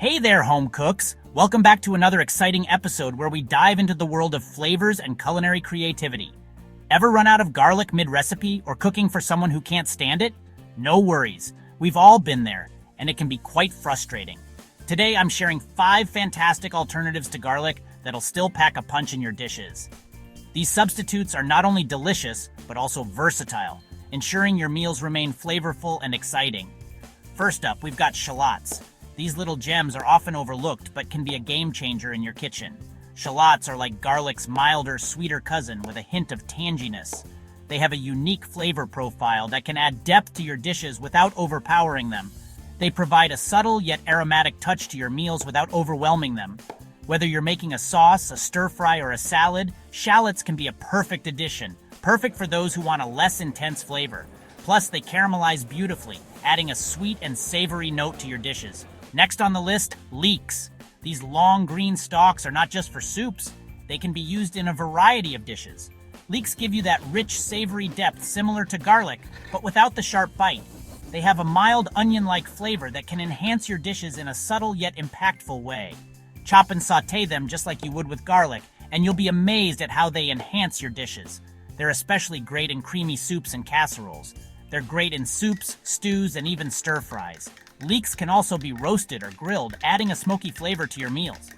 Hey there, home cooks! Welcome back to another exciting episode where we dive into the world of flavors and culinary creativity. Ever run out of garlic mid-recipe or cooking for someone who can't stand it? No worries. We've all been there, and it can be quite frustrating. Today, I'm sharing 5 fantastic alternatives to garlic that'll still pack a punch in your dishes. These substitutes are not only delicious, but also versatile, ensuring your meals remain flavorful and exciting. First up, we've got shallots. These little gems are often overlooked, but can be a game changer in your kitchen. Shallots are like garlic's milder, sweeter cousin with a hint of tanginess. They have a unique flavor profile that can add depth to your dishes without overpowering them. They provide a subtle yet aromatic touch to your meals without overwhelming them. Whether you're making a sauce, a stir-fry, or a salad, shallots can be a perfect addition, perfect for those who want a less intense flavor. Plus, they caramelize beautifully, adding a sweet and savory note to your dishes. Next on the list, leeks. These long green stalks are not just for soups, they can be used in a variety of dishes. Leeks give you that rich, savory depth similar to garlic, but without the sharp bite. They have a mild onion-like flavor that can enhance your dishes in a subtle yet impactful way. Chop and sauté them just like you would with garlic, and you'll be amazed at how they enhance your dishes. They're especially great in creamy soups and casseroles. They're great in soups, stews, and even stir-fries. Leeks can also be roasted or grilled, adding a smoky flavor to your meals.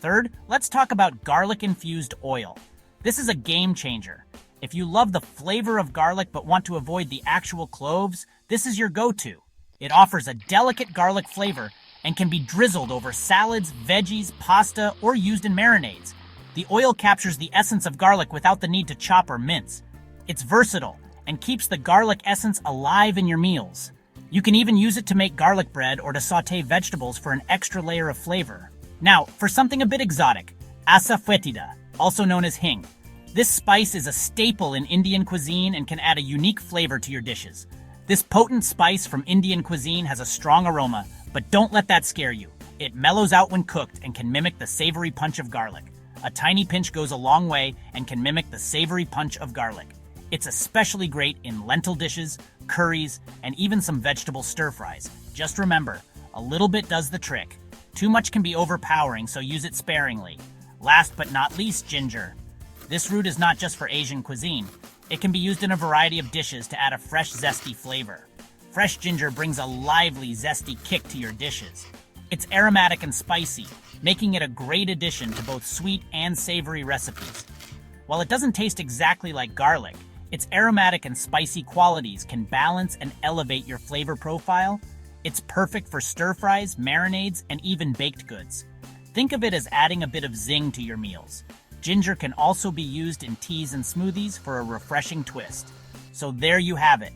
Third, let's talk about garlic-infused oil. This is a game changer. If you love the flavor of garlic but want to avoid the actual cloves, this is your go-to. It offers a delicate garlic flavor and can be drizzled over salads, veggies, pasta, or used in marinades. The oil captures the essence of garlic without the need to chop or mince. It's versatile and keeps the garlic essence alive in your meals. You can even use it to make garlic bread or to sauté vegetables for an extra layer of flavor. Now, for something a bit exotic, asafoetida, also known as hing. This spice is a staple in Indian cuisine and can add a unique flavor to your dishes. This potent spice from Indian cuisine has a strong aroma, but don't let that scare you. It mellows out when cooked and can mimic the savory punch of garlic. A tiny pinch goes a long way and can mimic the savory punch of garlic. It's especially great in lentil dishes, curries, and even some vegetable stir-fries. Just remember, a little bit does the trick. Too much can be overpowering, so use it sparingly. Last but not least, ginger. This root is not just for Asian cuisine. It can be used in a variety of dishes to add a fresh, zesty flavor. Fresh ginger brings a lively, zesty kick to your dishes. It's aromatic and spicy, making it a great addition to both sweet and savory recipes. While it doesn't taste exactly like garlic, its aromatic and spicy qualities can balance and elevate your flavor profile. It's perfect for stir-fries, marinades, and even baked goods. Think of it as adding a bit of zing to your meals. Ginger can also be used in teas and smoothies for a refreshing twist. So there you have it.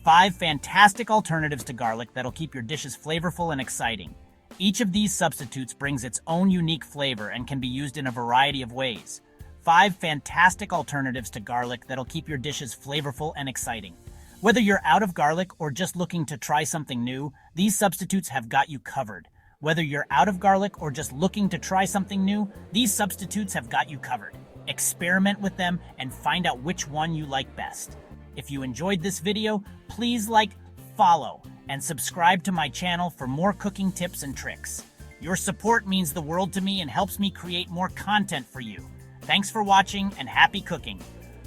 5 fantastic alternatives to garlic that'll keep your dishes flavorful and exciting. Each of these substitutes brings its own unique flavor and can be used in a variety of ways. 5 fantastic alternatives to garlic that'll keep your dishes flavorful and exciting. Whether you're out of garlic or just looking to try something new, these substitutes have got you covered. Whether you're out of garlic or just looking to try something new, these substitutes have got you covered. Experiment with them and find out which one you like best. If you enjoyed this video, please like, follow, and subscribe to my channel for more cooking tips and tricks. Your support means the world to me and helps me create more content for you. Thanks for watching and happy cooking.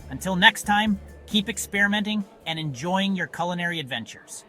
Until next time, keep experimenting and enjoying your culinary adventures.